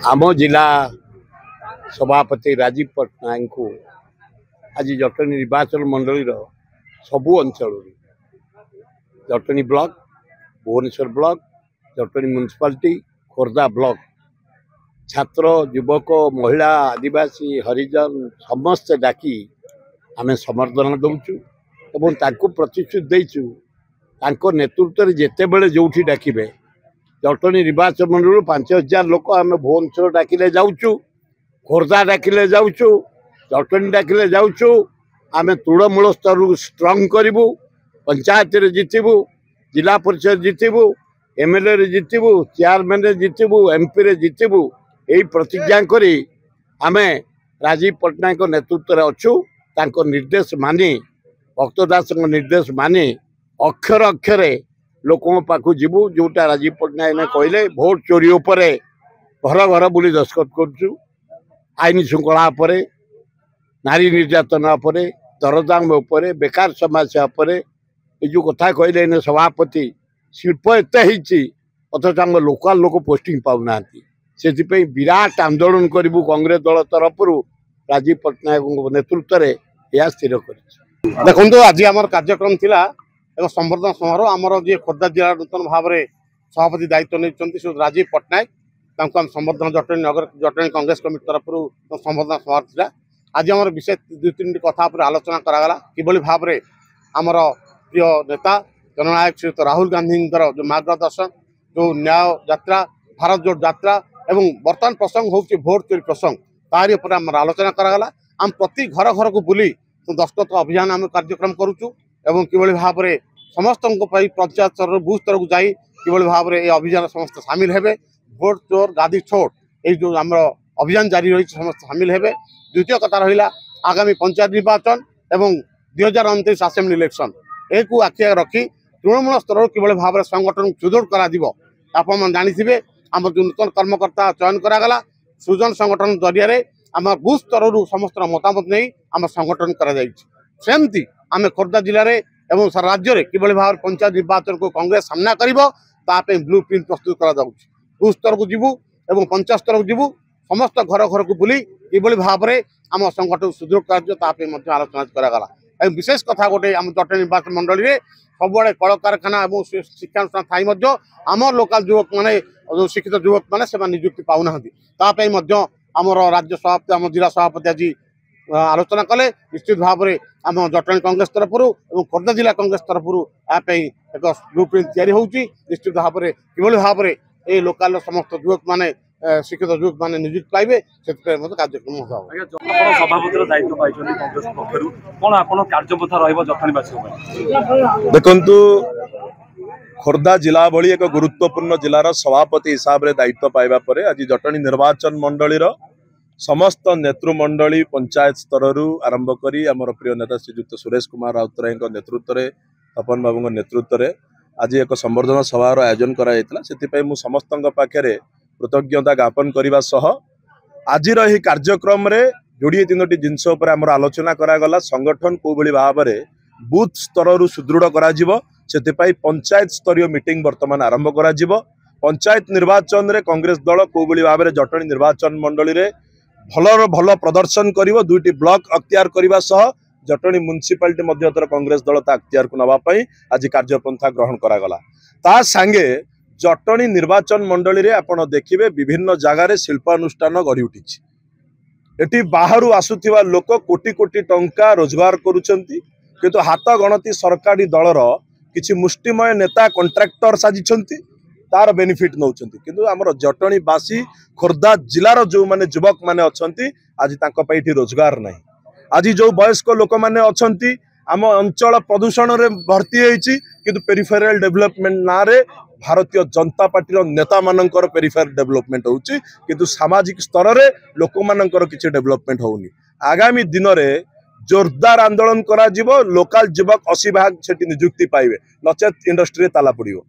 आम जिला सभापति राजीव पट्टनायक को आज जटनी निर्वाचन मंडली सबू अंचल Jatni block Bhubaneswar block Jatni municipality Khordha block छात्र युवक महिला आदिवासी हरिजन समस्ते डाकी आम समर्थन दौचु प्रतिश्रुति देचु नेतृत्व में जिते बड़े जो डाकिबे जटनी निर्वाचन मंडल 5000 लोक आम भुवनेश्वर डाकिले जाऊँ खोर्धा डाकिले जाऊँ जटनी डाकिले जाऊँ आम तृणमूल स्तर स्ट्रंग करूँ पंचायत जितबू जिला परिषद जितबू एमएलए जितबू चेयरमैन जितबू एमपी रे जितबू यही प्रतिज्ञा करी आम राजीव पट्टनायक नेतृत्व में अच्छु निर्देश मानि भक्त दास निर्देश मानि अक्षर अक्षर लोकों पाखु जीवु जोटा राजीव पट्टनायक ने कहले भोट चोरी उपरे घर घर बुली दस्खत करुचु आईन श्रृंखला उपरे नारी निर्यातन उपरे दरदाम उपरे बेकार समस्या उपरे ये जो कथा कहले इन सभापति शिल्प एत अथच आम लोकाल लोक पोस्टिंग पाऊना से विराट आंदोलन करूँ कांग्रेस दल तरफ राजीव पट्टनायक नेतृत्व में यह स्थिर कर देखो आज आम कार्यक्रम थिला एक संवर्धन समारोह आमर जी खोर्धा जिला नूतन भाव में सभापति दायित्व नहीं राजीव पट्टनायक आम संवर्धन जटनी नगर जटनी कांग्रेस कमिटी तरफ संवर्धन समारोह था आज आम विशेष 2-3 कथा पर आलोचना करागला किभली भाव में आमर प्रिय नेता जननायक श्रीयुत राहुल गांधी जो मार्गदर्शन जो न्याय यात्रा भारत जोड़ यात्रा एवं बर्तमान प्रसंग हूँ भोट चोरी प्रसंग तारी पर आम आलोचना करागला आम प्रति घर घर को बुली दस्तखत अभियान आम कार्यक्रम करुचु एवं किभली भाव में समस्त पंचायत स्तर बूथ स्तर को जाई किभली भाव में अभियान समस्त सामिल हेबे भोट चोर गादी छोड़ ये जो आम अभियान जारी रही समस्त सामिल हेबे। द्वितीय कथा रहा आगामी पंचायत निर्वाचन एवं 2029 असेंबली इलेक्शन एक आखि रखी तृणमूल स्तर किभली भाव में संगठन सुदृढ़ कर जानी आम जो नूतन कर्मकर्ता चयन करागला सृजन संगठन जरिया आम बूथ स्तर समस्त मतामत नहीं आम संगठन करमती आम खोर्धा जिले में एवं सारा राज्य में किभली भाव पंचायत निर्वाचन को कांग्रेस सामना कर ब्लू प्रिंट प्रस्तुत कर बूथ स्तर को जीवु एवं पंचायत स्तर को जीवु समस्त घर घर को बुली किभली भाव में आम संगठन सुदृढ़ कर आलोचना करागला। विशेष कथा गोटे आम जटनी निर्वाचन मंडल में सबुआड़े कल कारखाना और शिक्षानुष्ठान थी आम लोकाल युवक मैंने जो शिक्षित युवक मैंने निजुक्ति पाऊना आमर राज्य सभापति आम जिला सभापति आज आलोचना कले निश्चित भाव में आम जटनी कांग्रेस तरफ खोर्धा जिला कांग्रेस तरफ एक ब्लू प्रिंट या निश्चित भाव में किभली भाव में ये लोकाल समस्त युवक मैंने शिक्षित युवक मैंने नियुक्ति पाइबे से कार्यक्रम देखु खोर्धा जिला भली एक गुरुत्वपूर्ण जिलार सभापति हिसाब से दायित्व पाइबा परे आज जटनी निर्वाचन मंडलीर समस्त नेतृमंडली पंचायत स्तर आरंभ करी आमर प्रिय नेता श्रीयुक्त सुरेश कुमार राउतराय नेतृत्व में तपन बाबू नेतृत्व में आज एक संवर्धन सभार आयोजन करा समस्त पाखे कृतज्ञता ज्ञापन करने सह आज कार्यक्रम रे जोड़े 3टी जिनस आमर आलोचना करागला संगठन को भाव में बूथ स्तर सुदृढ़ कर पंचायत स्तरीय मीटिंग वर्तमान आरंभ कर पंचायत निर्वाचन रे कांग्रेस दल को भाव में जटनी निर्वाचन मंडली रे भल प्रदर्शन कर 2टी ब्लॉक अख्तियार करने सह जटनी म्युनिसिपालिटी मध्य कांग्रेस दल अख्तियार को नापी आज कार्यपंथा ग्रहण करागला। ता सांगे जटनी निर्वाचन मंडली रे आपण देखिबे विभिन्न जगार शिल्पानुष्ठान गढ़ी उठी एटी बाहर आसुथिबा लोक कोटी कोटी टंका रोजगार करुछंती किंतु हाथ गणती सरकारी दलर किछि मुष्टिमय नेता कंट्राक्टर साजिछंती तार बेनिफिट नौछंती किंतु हमर जटनीवासी खोर्धा जिलार जो माने युवक माने अछंती आज तांको पई रोजगार नहीं आज जो वयस्क लोक माने अछंती आम अंचल प्रदूषण रे भर्ती होईची किंतु पेरिफेरल डेवलपमेंट ना रे भारतीय जनता पार्टी नेता मानकर पेरिफेरल डेवलपमेंट होउची किंतु सामाजिक स्तर रे लोक मानकर किछि डेवलपमेंट होउनी। आगामी दिन रे जोरदार आंदोलन करा जिवो लोकल युवक 80 भाग सेठी नियुक्ति पाइबे नचेत इंडस्ट्री ताला पड़िबो।